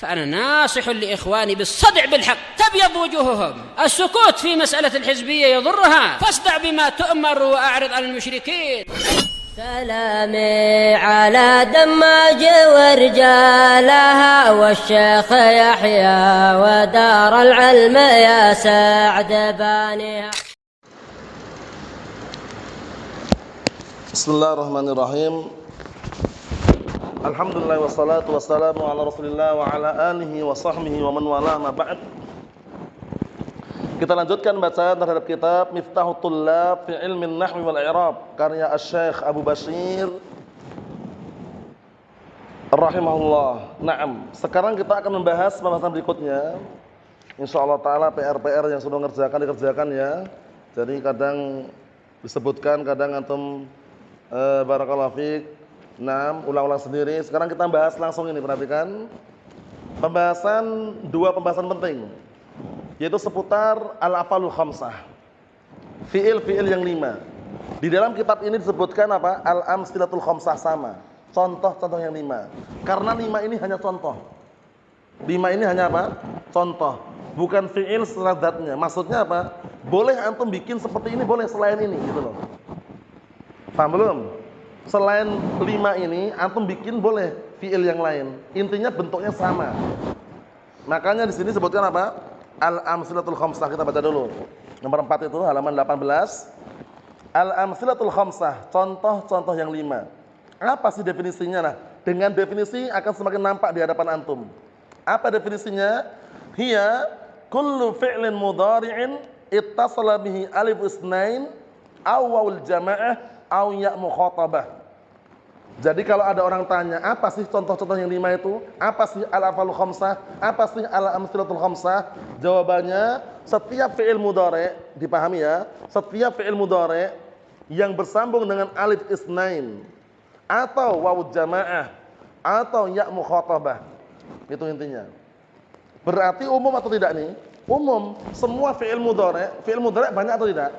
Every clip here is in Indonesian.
فأنا ناصح لإخواني بالصدع بالحق تبيض وجوههم. السكوت في مسألة الحزبية يضرها، فاصدع بما تؤمر وأعرض عن المشركين. سلامي على دماج ورجالها والشيخ يحيى ودار العلم يا سعد بانيها. Bismillahirrahmanirrahim. Alhamdulillah wassalatu wassalamu ala Rasulillah wa ala alihi wa sahbihi wa man wala ma ba'd. Kita lanjutkan bacaan terhadap kitab Miftahut Thullab fi Ilmin Nahwi wal I'rab karya Asy-Syaikh Abu Bashir rahimahullah. Naam, sekarang kita akan membahas pembahasan berikutnya. Insyaallah taala PR-PR yang sudah dikerjakan ya. Jadi kadang disebutkan, kadang antum barakallahu fiik. Naam, ulang-ulang sendiri. Sekarang kita bahas langsung ini, perhatikan. Dua pembahasan penting. Yaitu seputar al-af'alul khamsah. Fi'il-fi'il yang 5. Di dalam kitab ini disebutkan apa? Al-amsilatul khamsah sama. Contoh-contoh yang 5. Karena 5 ini hanya contoh. 5 ini hanya apa? Contoh. Bukan fi'il secara zatnya. Maksudnya apa? Boleh antum bikin seperti ini, boleh selain ini, gitu loh. Paham belum? Selain 5 ini antum bikin boleh fi'il yang lain. Intinya bentuknya sama. Makanya di sini sebutkan apa? Al-amsilatul khamsah. Kita baca dulu. Nomor 4 itu halaman 18. Al-amsilatul khamsah, contoh-contoh yang 5. Apa sih definisinya? Nah, dengan definisi akan semakin nampak di hadapan antum. Apa definisinya? Hiya kullu fi'lin mudhari'in ittasala bihi alif isnain aw wawul jamaah aw ya' mukhatabah. Jadi kalau ada orang tanya, apa sih contoh-contoh yang 5 itu? Apa sih al-af'alul khamsah? Apa sih al-amsilatul khamsah? Jawabannya, setiap fi'il mudhari', dipahami ya, setiap fi'il mudhari' yang bersambung dengan alif isnain atau wawu jamaah atau ya' mukhatabah. Itu intinya. Berarti umum atau tidak nih? Umum. Semua fi'il mudhari' banyak atau tidak?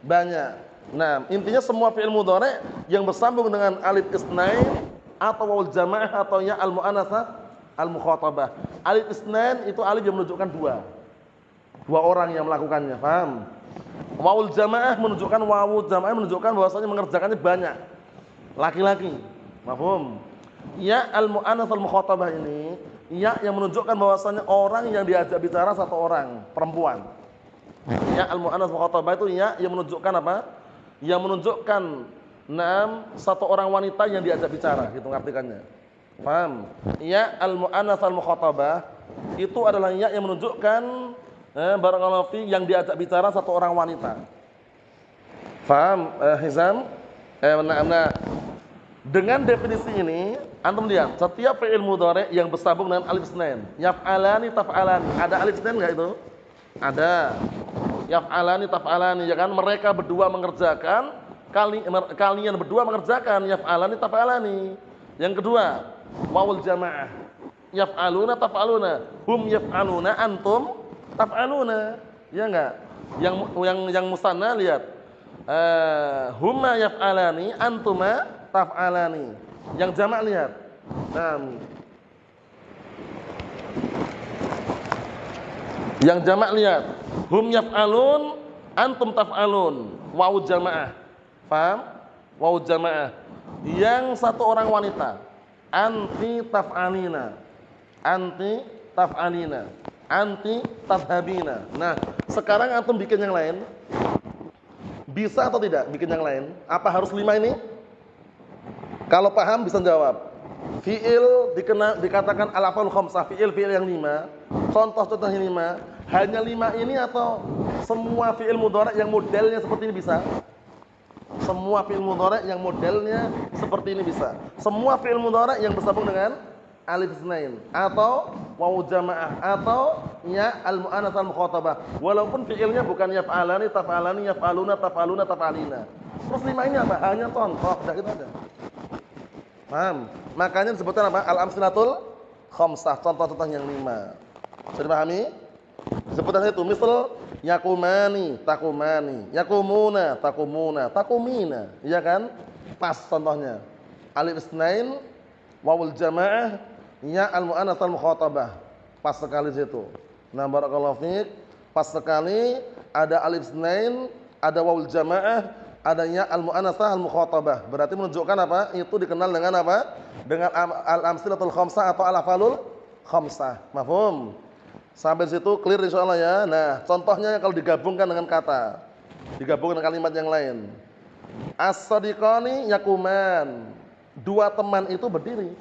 Banyak. Nah, intinya semua fi'il mudhari' yang bersambung dengan alif isnain atau wawul jamaah atau ya al-mu'annatsah al-mukhatabah. Alif isnain itu alif yang menunjukkan dua orang yang melakukannya, paham? Wawul jamaah menunjukkan bahwasanya mengerjakannya banyak. Laki-laki. Paham? Ya al-mu'annatsah al-mukhatabah ini ya yang menunjukkan bahwasanya orang yang diajak bicara satu orang, perempuan. Ya al-mu'annatsah al-mukhatabah itu ya yang menunjukkan apa? Yang menunjukkan satu orang wanita yang diajak bicara, gitu artikannya. Paham? Ya al-mu'annatsah al-mukhatabah itu adalah ya yang menunjukkan barangkali fi yang diajak bicara satu orang wanita. Paham, Hizam? Dengan definisi ini, antum lihat, setiap fi'il mudhari' yang bersambung dengan alif isnain, yaf'alani, taf'alani. Ada alif isnain enggak itu? Ada. Yaf'alani, taf'alani, ya kan? Mereka berdua mengerjakan, kalian berdua mengerjakan, yaf'alani, taf'alani. Yang kedua, wawul jamaah. Yaf'aluna, taf'aluna. Hum yaf'aluna, antum taf'aluna. Ya enggak? Yang musanna lihat. Huma yaf'alani, antuma taf'alani. Yang jamak lihat. Yang jamak lihat. Hum yaf'alun, antum taf'alun. Wawu jamaah. Paham? Wawu jamaah. Yang satu orang wanita. Anti taf'alina. Anti taf'alina. Anti tadhabina. Nah, sekarang antum bikin yang lain. Bisa atau tidak bikin yang lain? Apa harus 5 ini? Kalau paham bisa jawab. Fi'il dikatakan al-af'alul khamsah, fi'il yang 5. Contoh-contoh yang 5. Hanya 5 ini atau semua fi'il mudhari' yang modelnya seperti ini bisa? Semua fi'il mudhari' yang modelnya seperti ini bisa. Semua fi'il mudhari' yang bersambung dengan alif isnain atau wawu jamaah atau ya al-mu'annatsah al-mukhatabah. Walaupun fi'ilnya bukan yaf'alani, taf'alani, yaf'aluna, taf'aluna, taf'alina. Terus 5 ini apa? Hanya contoh, udah gitu aja. Paham? Makanya disebutkan apa? Al-amsilatul khamsah, contoh-contoh yang 5. Sudah dipahami? Sebutan itu misal yakumani, takumani, yakumuna, takumuna, takumina, iya kan? Pas contohnya. Alif isnain, wawul jamaah, ya al-mu'annats al-mukhatabah. Pas sekali situ. Nah, barakallahu fiik, pas sekali ada alif isnain, ada wawul jamaah, ada ya al-mu'annats al-mukhatabah. Berarti menunjukkan apa? Itu dikenal dengan apa? Dengan al-amsilatul khamsah atau al-afalul khamsah. Mafhum? Sampai situ clear insyaallah ya. Nah, contohnya kalau digabungkan dengan kata, digabungkan dengan kalimat yang lain. As-sadiqani yakuman. Dua teman itu berdiri.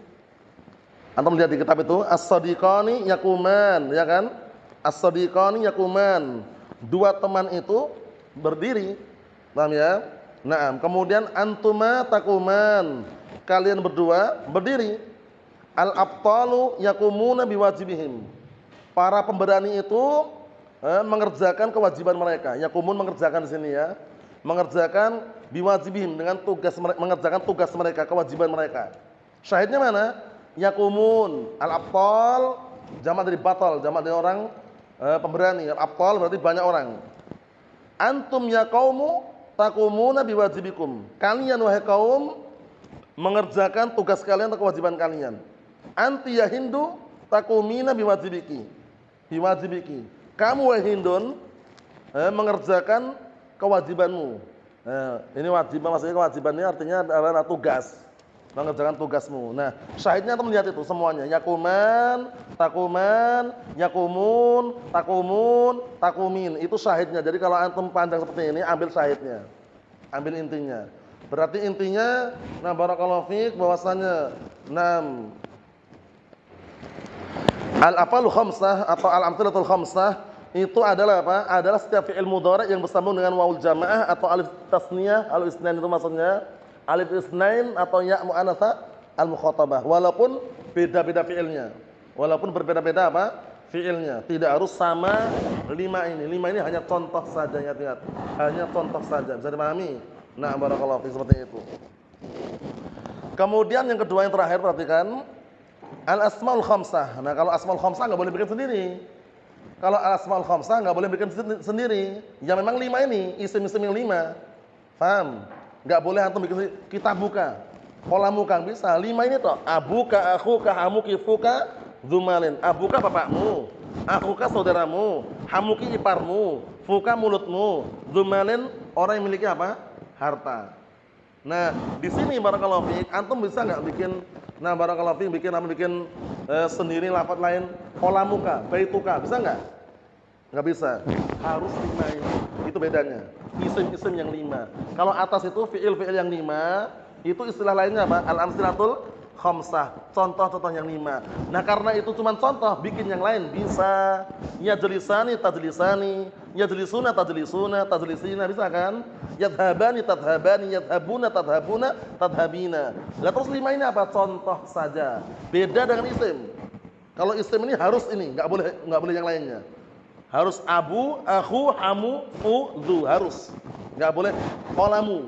Antum lihat di kitab itu, as-sadiqani yakuman, ya kan? As-sadiqani yakuman. Dua teman itu berdiri. Paham ya? Naam. Kemudian antuma takuman. Kalian berdua berdiri. Al-abtalu yakumuna biwajibihim. Para pemberani itu mengerjakan kewajiban mereka. Yakumun mengerjakan di sini ya. Mengerjakan biwajibihim dengan tugas mereka, mengerjakan tugas mereka, kewajiban mereka. Syahidnya mana? Yakumun. Al-abtal jamak dari batal, jamak dari orang pemberani. Al-abtal berarti banyak orang. Antum ya qaumu takumuna biwajibikum. Kalian wahai kaum mengerjakan tugas kalian atau kewajiban kalian. Anti ya Hindu takumina biwajibiki. Biwajibiki. Kamu wahai Hindun mengerjakan kewajibanmu. Ini wajib, maksudnya kewajiban ini artinya adalah tugas. Mengerjakan tugasmu. Nah, syahidnya antum lihat itu semuanya. Yakuman, takuman, yakumun, takumun, takumin. Itu syahidnya. Jadi kalau antum pandang seperti ini, ambil syahidnya. Ambil intinya. Berarti intinya, nah barakallahu fiik, bahwasanya al-afalu khamsah atau al-amtsilatul khamsah itu adalah apa? Adalah setiap fi'il mudhari' yang bersambung dengan wawul jamaah atau alif tasniyah, alif isnain itu maksudnya alif isnain atau ya mu'annats al-mukhatabah. Walaupun beda-beda fi'ilnya. Walaupun berbeda-beda apa? Fi'ilnya. Tidak harus sama 5 ini. 5 ini hanya contoh saja, ingat-ingat. Hanya contoh saja. Bisa dipahami? Nah, barakallahu fiik, seperti itu. Kemudian yang kedua yang terakhir perhatikan al-asmaul khamsah. Nah, kalau asmaul khamsah enggak boleh bikin sendiri. Kalau al-asmaul khamsah enggak boleh bikin sendiri. Ya memang 5 ini, isim-isim yang 5. Paham? Enggak boleh antum bikin sendiri. Kita buka. Qolamuka bisa. 5 ini toh. Abuka, akhuka, hamuki, fuka, dzumalin. Abuka bapakmu, akhuka saudaramu, hamuki iparmu, fuka mulutmu, dzumalin orang yang memiliki apa? Harta. Nah, di sini barakallahu fiik, antum bisa enggak bikin barakallahu fiik bikin sendiri lafaz lain, qolamuka, baituka, bisa enggak? Enggak bisa. Harus 5 ini. Itu bedanya. Isim-isim yang 5. Kalau atas itu fiil-fiil yang 5, itu istilah lainnya apa? Al-amsilatul khamsah. Contoh-contoh yang 5. Nah, karena itu cuma contoh, bikin yang lain bisa. Yajlisani tajlisani, yajlisuna tajlisuna, tajlisina, bisa kan? Yadhabani tadhabani, yadhabuna tadhabuna, tadhabina. Lah terus 5 ini apa? Contoh saja. Beda dengan isim. Kalau isim ini harus ini, enggak boleh yang lainnya. Harus abu, akhu, hamu, fu, dzu, harus. Enggak boleh qolamu.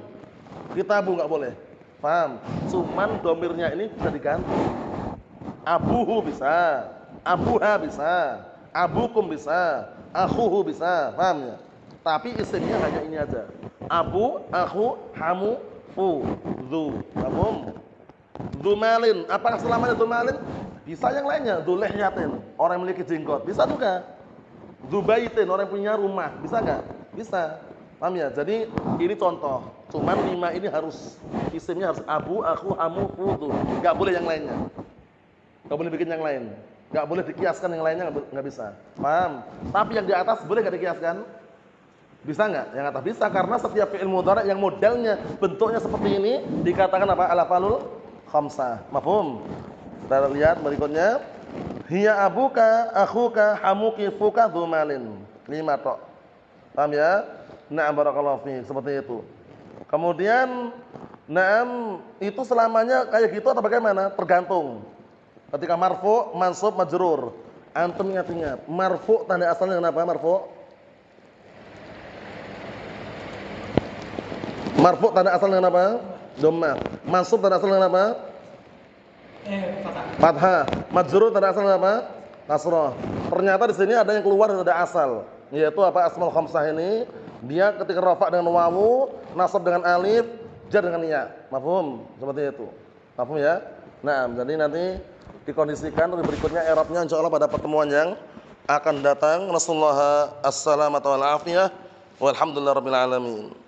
Kitabu enggak boleh. Paham? Cuman domirnya ini bisa diganti. Abuhu bisa, abuha bisa, abukum bisa, akhuhu bisa. Paham ya? Tapi isimnya hanya ini aja. Abu, akhu, hamu, fu, dzu. Paham? Dzumalin. Apakah selamanya dzumalin? Bisa yang lainnya. Dzulihyatin, orang yang memiliki jenggot. Bisa juga. Dzubaitin, orang yang punya rumah. Bisa enggak? Bisa. Paham ya? Jadi ini contoh. Cuman 5 ini harus isimnya harus abu, akhu, hamu, fu, dzu. Enggak boleh yang lainnya. Enggak boleh bikin yang lain. Enggak boleh dikiaskan yang lainnya, enggak bisa. Paham? Tapi yang di atas boleh enggak dikiaskan? Bisa enggak? Yang atas bisa, karena setiap fi'il mudhari' yang modelnya bentuknya seperti ini dikatakan apa? Al-afalul khamsah. Mafhum? Kita lihat berikutnya. Hiya abuka, akhuka, hamuki, fuka, dzumalin. 5 tok. Paham ya? Na'am barakallahu fiik, seperti itu. Kemudian na'am itu selamanya kayak gitu atau bagaimana? Tergantung. Ketika marfu, mansub, majrur. Antum ingat-ingat, marfu tanda asalnya kenapa marfu? Marfu tanda asalnya kenapa? Dhammah. Mansub tanda asalnya kenapa? Fathah. Majrur tanda asalnya apa? Kasrah. Ternyata di sini ada yang keluar dari asal, yaitu apa? Asmaul khamsah ini dia ketika rafa dengan wawu, nasab dengan alif, jar dengan ya. Mafhum? Seperti itu. Mafhum ya? Nah, jadi nanti dikondisikan untuk berikutnya i'rabnya insyaallah pada pertemuan yang akan datang. Nasallahu as-salamata wal afiyah walhamdulillahirabbil alamin.